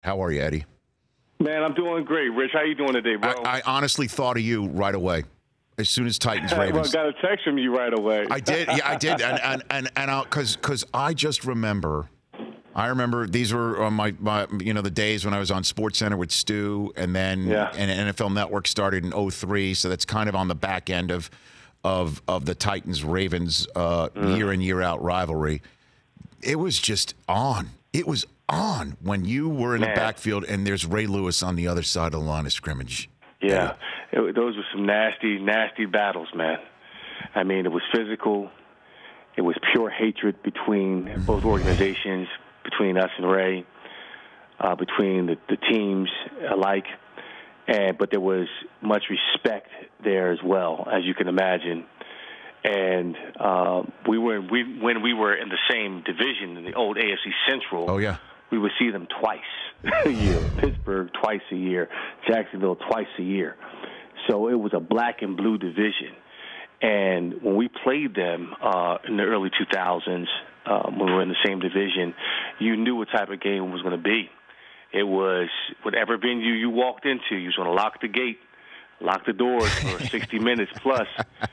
How are you, Eddie? Man, I'm doing great. Rich, how you doing today, bro? I honestly thought of you right away. As soon as Titans Well, I Ravens, got a text from you right away. I did. Yeah, I did. And because I just remember. I remember these were my the days when I was on SportsCenter with Stu, and then and NFL Network started in 2003. So that's kind of on the back end of the Titans Ravens year in year out rivalry. It was just on. It was on when you were in the backfield and there's Ray Lewis on the other side of the line of scrimmage. Yeah, those were some nasty, nasty battles, man. I mean, it was physical. It was pure hatred between both organizations, between us and Ray, between the teams alike. But there was much respect there as well, as you can imagine. And when we were in the same division in the old AFC Central. Oh yeah. We would see them twice a year. Pittsburgh twice a year. Jacksonville twice a year. So it was a black and blue division. And when we played them in the early 2000s, when we were in the same division, you knew what type of game it was going to be. It was whatever venue you walked into, you was going to lock the gate, lock the doors for 60 minutes plus,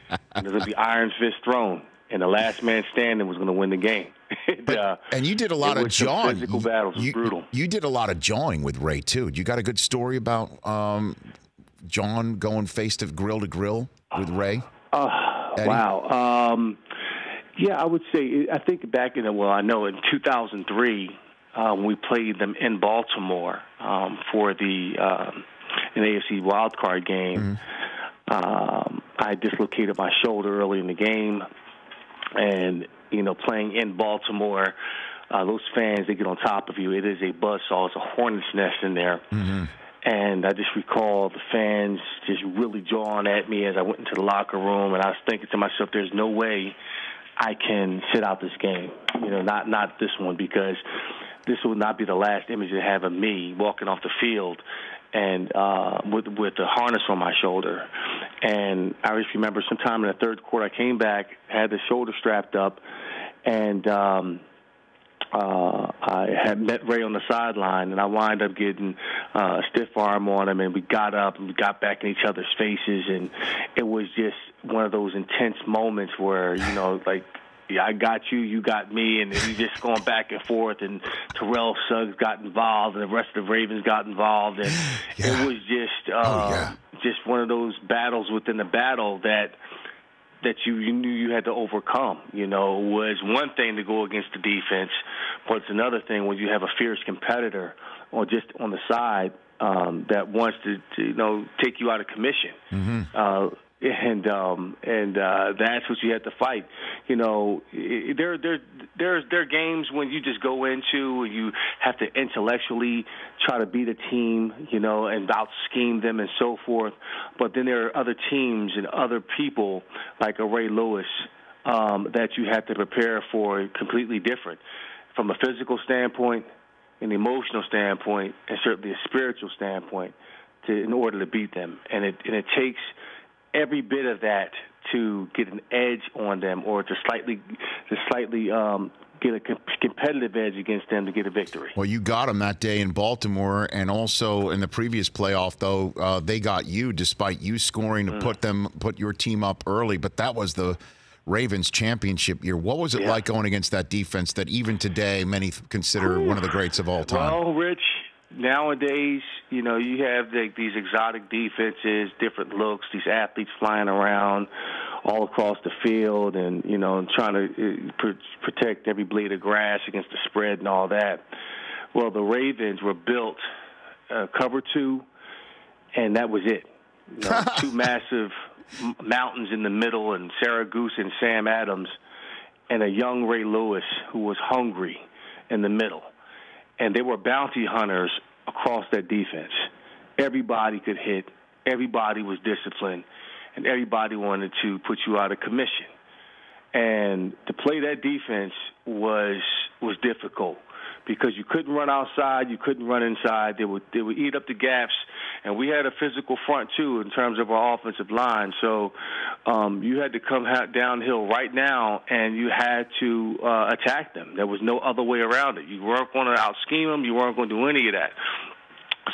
and there's going to be iron fist thrown. And the last man standing was going to win the game. And you did a lot of jawing. Physical battles was brutal. You did a lot of jawing with Ray too. You got a good story about John going to grill with Ray? Wow. Yeah, I would say I think back in I know in 2003 when we played them in Baltimore for the an AFC wildcard game. I dislocated my shoulder early in the game. And, playing in Baltimore, those fans, they get on top of you. It is a buzzsaw. It's a hornet's nest in there. Mm-hmm. And I just recall the fans just really jawing at me as I went into the locker room. And I was thinking to myself, there's no way I can sit out this game, not this one, because this will not be the last image they have of me walking off the field and with the harness on my shoulder. And I just remember sometime in the third quarter, I came back, had the shoulder strapped up, and I had met Ray on the sideline, and I wound up getting a stiff arm on him, and we got up and we got back in each other's faces, and it was just one of those intense moments where, yeah, I got you, you got me, and we just going back and forth, and Terrell Suggs got involved, and the rest of the Ravens got involved, and it was just one of those battles within the battle that you knew you had to overcome. It was one thing to go against the defense, but it's another thing when you have a fierce competitor or just on the side that wants to take you out of commission. Mm-hmm. And that's what you have to fight. There are games when you just go into and you have to intellectually try to beat a team, and out-scheme them and so forth. But then there are other teams and other people like a Ray Lewis that you have to prepare for completely different from a physical standpoint, an emotional standpoint, and certainly a spiritual standpoint in order to beat them. And it takes every bit of that to get an edge on them, or to slightly get a competitive edge against them to get a victory. Well, you got them that day in Baltimore, and also in the previous playoff, though, they got you despite you scoring to put your team up early. But that was the Ravens championship year. What was it like going against that defense that even today many consider one of the greats of all time? Well, Rich, nowadays, you have these exotic defenses, different looks, these athletes flying around all across the field and, trying to protect every blade of grass against the spread and all that. Well, the Ravens were built cover two, and that was it. Two massive mountains in the middle, and Saragoose and Sam Adams, and a young Ray Lewis who was hungry in the middle. And they were bounty hunters across that defense. Everybody could hit. Everybody was disciplined. And everybody wanted to put you out of commission. And to play that defense was difficult because you couldn't run outside, you couldn't run inside. They would eat up the gaps, and we had a physical front too in terms of our offensive line. So you had to come downhill right now, and you had to attack them. There was no other way around it. You weren't going to out-scheme them. You weren't going to do any of that.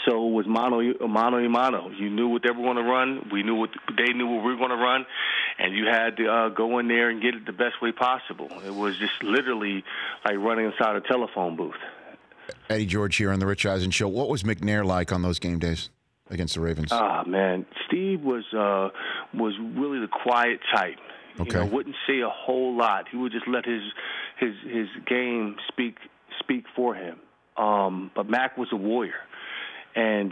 So it was mano y mano. You knew what they were going to run. We knew they knew what we were going to run, and you had to go in there and get it the best way possible. It was just literally like running inside a telephone booth. Eddie George here on the Rich Eisen Show. What was McNair like on those game days against the Ravens? Man, Steve was really the quiet type. Okay. You know, wouldn't say a whole lot. He would just let his game speak for him. But Mac was a warrior. And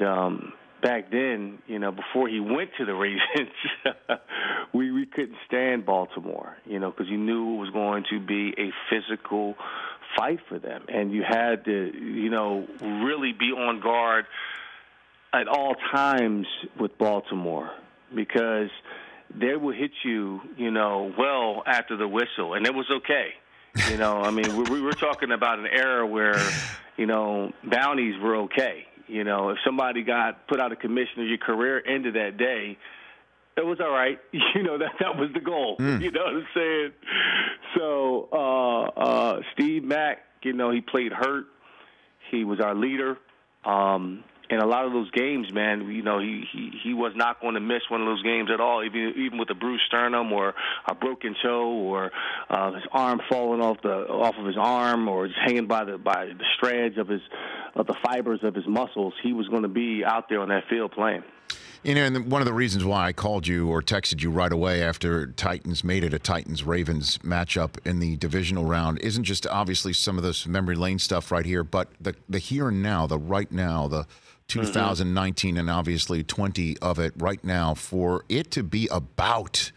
back then, you know, before he went to the Ravens, we couldn't stand Baltimore, you know, because you knew it was going to be a physical fight for them. And you had to, you know, really be on guard at all times with Baltimore, because they would hit you, you know, well after the whistle, and it was okay. You know, I mean, we were talking about an era where, you know, bounties were okay. You know, if somebody got put out of commission or your career ended that day, it was all right. You know, that was the goal. You know what I'm saying? So Steve Mack, you know, he played hurt. He was our leader. In a lot of those games, man, you know, he was not going to miss one of those games at all, even with a bruised sternum or a broken toe or his arm falling off of his arm, or just hanging by the strands of the fibers of his muscles. He was going to be out there on that field playing. You know, and one of the reasons why I called you or texted you right away after Titans made it a Titans-Ravens matchup in the divisional round isn't just obviously some of this memory lane stuff right here, but the here and now, the right now, the 2019 and obviously 20 of it right now, for it to be about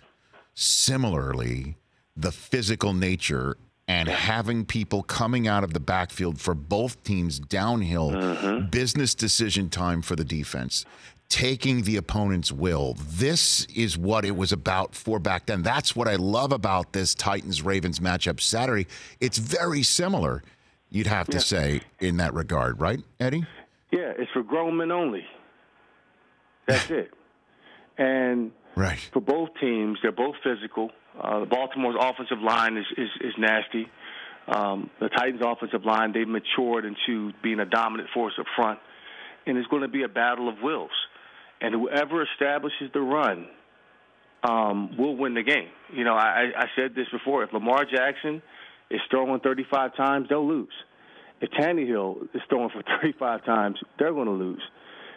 similarly the physical nature and having people coming out of the backfield for both teams downhill, business decision time for the defense, taking the opponent's will. This is what it was about for back then. That's what I love about this Titans-Ravens matchup Saturday. It's very similar, you'd have to say, in that regard, right, Eddie? Yeah, it's for grown men only. That's it. And right. For both teams, they're both physical. Baltimore's offensive line is nasty. The Titans' offensive line, they've matured into being a dominant force up front. And it's going to be a battle of wills. And whoever establishes the run will win the game. You know, I said this before. If Lamar Jackson is throwing 35 times, they'll lose. If Tannehill is throwing for 35 times, they're going to lose.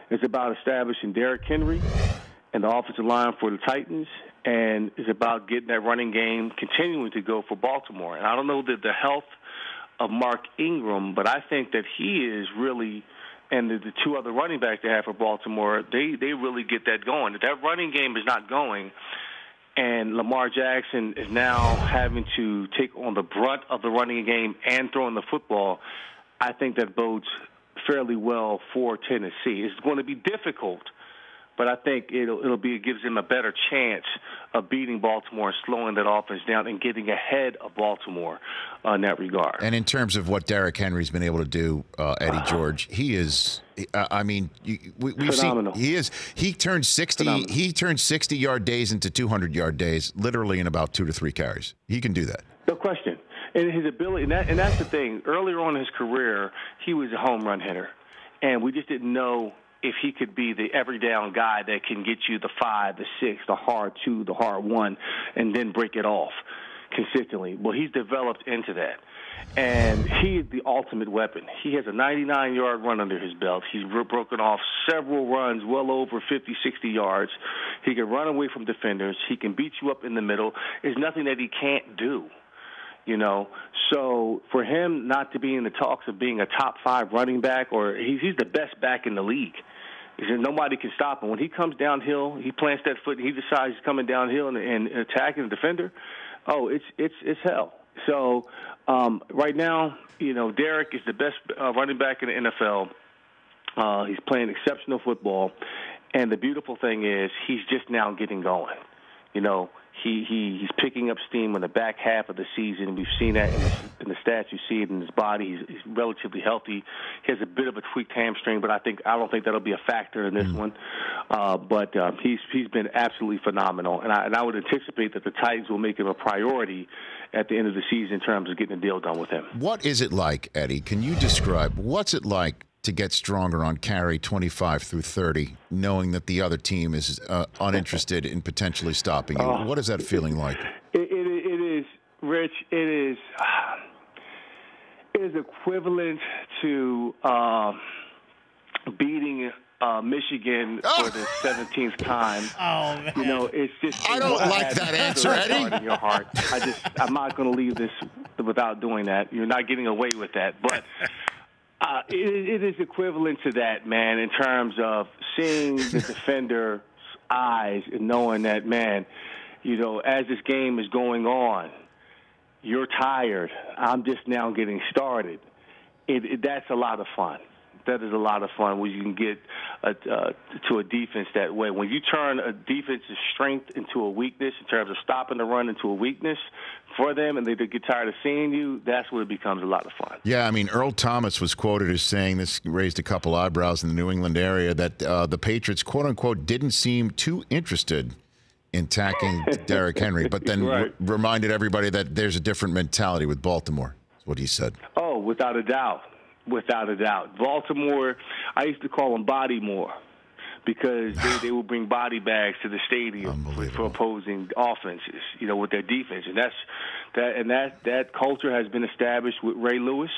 It's about establishing Derrick Henry and the offensive line for the Titans, and it's about getting that running game continuing to go for Baltimore. And I don't know the health of Mark Ingram, but I think that he is really, and the two other running backs they have for Baltimore, they really get that going. If that running game is not going, and Lamar Jackson is now having to take on the brunt of the running game and throwing the football, I think that bodes fairly well for Tennessee. It's going to be difficult, but I think it gives them a better chance of beating Baltimore, slowing that offense down, and getting ahead of Baltimore in that regard. And in terms of what Derrick Henry's been able to do, Eddie George, he is. I mean, we've phenomenal. seen he turned 60. Phenomenal. He turned 60-yard days into 200-yard days, literally in about 2 to 3 carries. He can do that. No question. And his ability, and that's the thing. Earlier on in his career, he was a home run hitter, and we just didn't know if he could be the every down guy that can get you the 5, the 6, the hard 2, the hard 1, and then break it off consistently. Well, he's developed into that. And he is the ultimate weapon. He has a 99-yard run under his belt. He's broken off several runs well over 50, 60 yards. He can run away from defenders. He can beat you up in the middle. There's nothing that he can't do. You know, so for him not to be in the talks of being a top 5 running back, or he's the best back in the league. Nobody can stop him. When he comes downhill, he plants that foot, and he decides he's coming downhill and attacking the defender. Oh, it's hell. So right now, you know, Derrick is the best running back in the NFL. He's playing exceptional football, and the beautiful thing is he's just now getting going. You know, he's picking up steam in the back half of the season. We've seen that in the stats, you see it in his body. He's relatively healthy. He has a bit of a tweaked hamstring, but I don't think that'll be a factor in this one. But he's been absolutely phenomenal, and I would anticipate that the Titans will make him a priority at the end of the season in terms of getting a deal done with him. What is it like, Eddie? Can you describe what's it like to get stronger on carry 25 through 30, knowing that the other team is uninterested in potentially stopping you? What is that feeling like? It is, Rich. It is equivalent to beating Michigan for the 17th time. Oh, man. You know, it's just. I don't like that answer, Eddie. In your heart. I'm not going to leave this without doing that. You're not getting away with that, but. It is equivalent to that, man, in terms of seeing the defender's eyes and knowing that, man, you know, as this game is going on, you're tired. I'm just now getting started. That's a lot of fun. That is a lot of fun when you can get to a defense that way. When you turn a defense's strength into a weakness in terms of stopping the run into a weakness for them and they get tired of seeing you, that's where it becomes a lot of fun. Yeah, I mean, Earl Thomas was quoted as saying, this raised a couple eyebrows in the New England area, that the Patriots, quote-unquote, didn't seem too interested in tackling Derrick Henry, but then reminded everybody that there's a different mentality with Baltimore, is what he said. Oh, without a doubt. Without a doubt. Baltimore, I used to call them Bodymore because they would bring body bags to the stadium for opposing offenses, you know, with their defense. And that culture has been established with Ray Lewis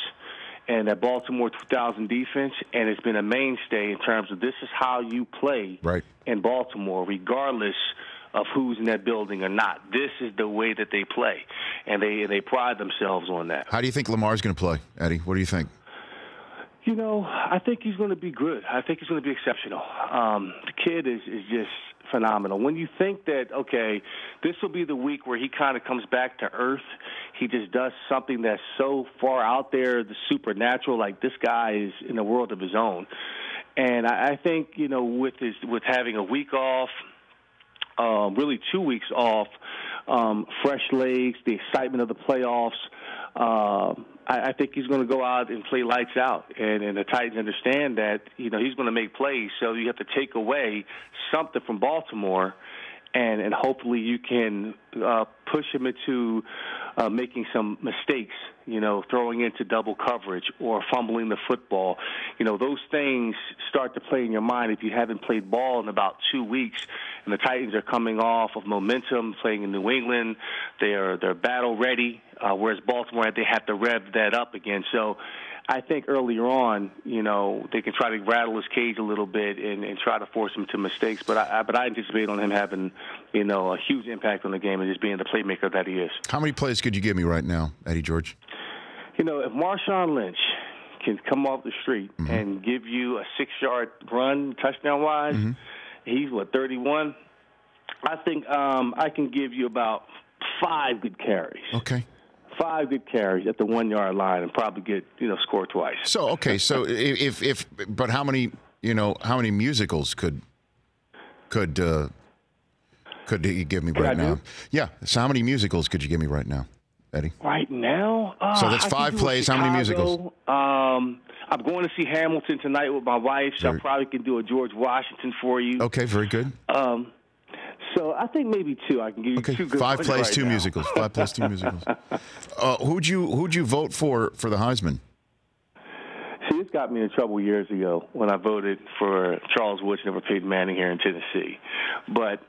and that Baltimore 2000 defense, and it's been a mainstay in terms of this is how you play in Baltimore, regardless of who's in that building or not. This is the way that they play, and they pride themselves on that. How do you think Lamar's going to play, Eddie? What do you think? You know, I think he's going to be good. I think he's going to be exceptional. The kid is just phenomenal. When you think that, okay, this will be the week where he kind of comes back to earth, he just does something that's so far out there, the supernatural, like this guy is in a world of his own. And I think, you know, with having a week off, really 2 weeks off, fresh legs, the excitement of the playoffs, I think he's going to go out and play lights out. And the Titans understand that, you know, he's going to make plays. So you have to take away something from Baltimore, and hopefully you can push him into making some mistakes, you know, throwing into double coverage or fumbling the football. You know, those things start to play in your mind if you haven't played ball in about 2 weeks. And the Titans are coming off of momentum, playing in New England. They're battle ready, whereas Baltimore, they have to rev that up again. So I think earlier on, you know, they can try to rattle his cage a little bit and try to force him to mistakes. But I anticipate on him having, you know, a huge impact on the game and just being the playmaker that he is. How many plays could you give me right now, Eddie George? You know, if Marshawn Lynch can come off the street and give you a 6-yard run touchdown-wise, he's, 31? I think I can give you about 5 good carries. Okay. 5 good carries at the 1-yard line and probably get, you know, score twice. So, okay, so but how many musicals could you give me right now? Yeah, so how many musicals could you give me right now, Eddie? Right now? So that's 5 plays. How many musicals? I'm going to see Hamilton tonight with my wife, so I probably can do a George Washington for you. Okay, very good. So I think maybe 2. I can give you 2 good 5 plays, right 2 now. musicals. 5 plays, 2 musicals. Who'd you vote for the Heisman? See, this got me in trouble years ago when I voted for Charles Woods over Peyton Manning here in Tennessee. But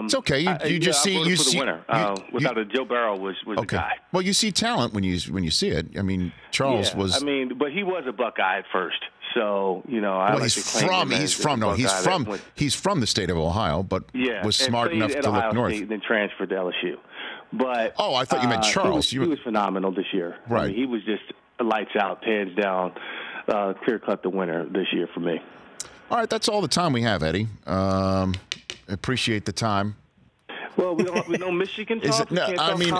it's okay. You just see the winner. Without a Joe Burrow was the guy. Well, you see talent when you see it. I mean, Charles was. I mean, but he was a Buckeye at first. So, you know, he's from the state of Ohio, but was smart enough to look north. State, then transferred to LSU. But I thought you meant Charles. He was phenomenal this year. Right. I mean, he was just lights out, hands down, clear cut the winner this year for me. All right, that's all the time we have, Eddie. Appreciate the time. Well, we know Michigan talk. I mean,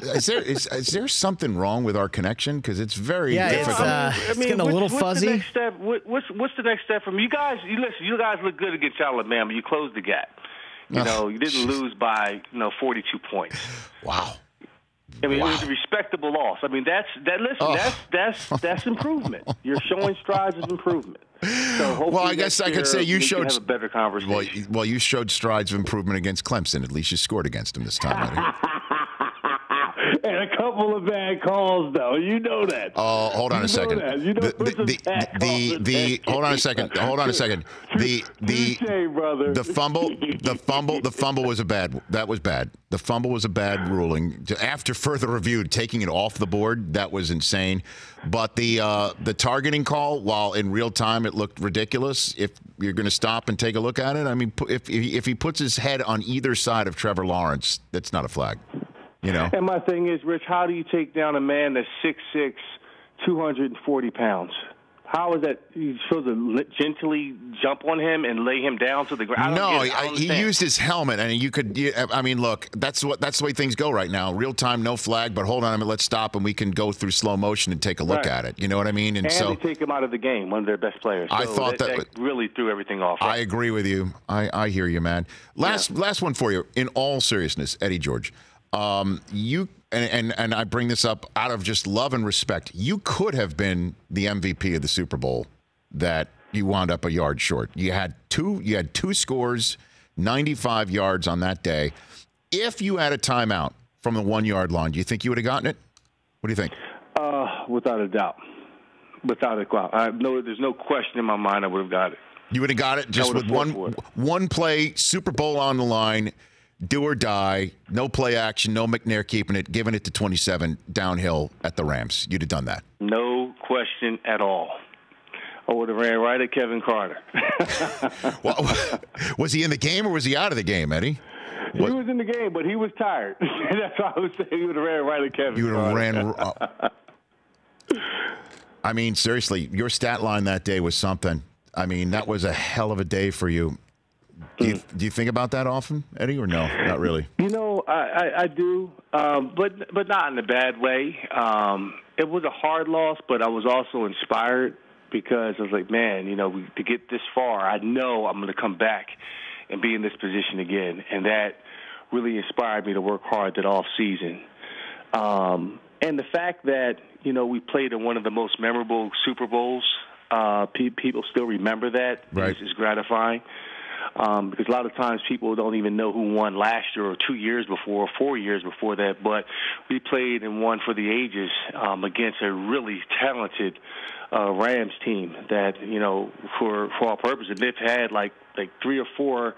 is there something wrong with our connection? Because it's very difficult. It's getting a little fuzzy. What's the next step? What's the next step from you guys? You guys look good against Alabama. You closed the gap. You know, you didn't lose by 42 points. Wow. I mean, it was a respectable loss. I mean, that's improvement. You're showing strides of improvement. So well, I guess I could say you showed have a better conversation. Well, you showed strides of improvement against Clemson. At least you scored against them this time, Eddie. And a couple of bad calls, though. You know that. Oh, hold on a second. You know hold on a second. Hold on a second. The fumble was that was bad. The fumble was a bad ruling. After further review, taking it off the board, that was insane. But the targeting call, while in real time it looked ridiculous, if you're going to stop and take a look at it, I mean, if he puts his head on either side of Trevor Lawrence, that's not a flag. You know? And my thing is, Rich, how do you take down a man that's 6'6", 240 pounds? How is that? You supposed to gently jump on him and lay him down to the ground? No, he used his helmet, and you could. I mean, look, that's the way things go right now. Real time, no flag, but hold on a minute, let's stop, and we can go through slow motion and take a look at it. You know what I mean? And so they take him out of the game, one of their best players. So I thought that really threw everything off. I agree with you. I hear you, man. Last one for you. In all seriousness, Eddie George. You and I bring this up out of just love and respect. You could have been the MVP of the Super Bowl that you wound up a yard short. You had two scores, 95 yards on that day. If you had a timeout from the 1 yard line, do you think you would have gotten it? What do you think? Without a doubt. Without a doubt. There's no question in my mind I would have got it. You would have got it just with one play, Super Bowl on the line. Do or die, no play action, no McNair keeping it, giving it to 27 downhill at the Rams. You'd have done that. No question at all. I would have ran right at Kevin Carter. Well, was he in the game or was he out of the game, Eddie? He was in the game, but he was tired. That's why I was saying he would have ran right at Kevin Carter. You would have ran. I mean, seriously, your stat line that day was something. I mean, that was a hell of a day for you. Do you think about that often, Eddie, or no? Not really. You know, I do, but not in a bad way. It was a hard loss, but I was also inspired because I was like, man, you know, to get this far, I know I'm going to come back and be in this position again, and that really inspired me to work hard that off season. And the fact that, you know, we played in one of the most memorable Super Bowls, people still remember that. Right. Is gratifying. Because a lot of times people don't even know who won last year or 2 years before or 4 years before that. But we played and won for the ages against a really talented Rams team that, you know, for all purposes, they've had like 3 or 4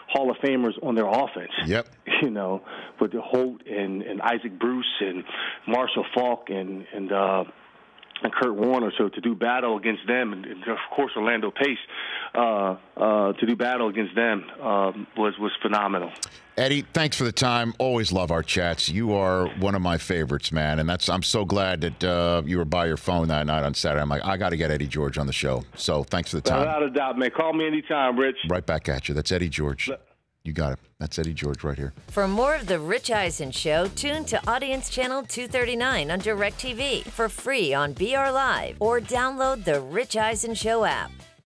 Hall of Famers on their offense. Yep. You know, with Holt and Isaac Bruce and Marshall Faulk and Kurt Warner, so to do battle against them, and of course Orlando Pace, to do battle against them was phenomenal. Eddie, thanks for the time. Always love our chats. You are one of my favorites, man, and I'm so glad that you were by your phone that night on Saturday. I'm like, I got to get Eddie George on the show. So thanks for the time. Without a doubt, man. Call me anytime, Rich. Right back at you. That's Eddie George. You got it. That's Eddie George right here. For more of The Rich Eisen Show, tune to Audience Channel 239 on DirecTV for free on BR Live or download the Rich Eisen Show app.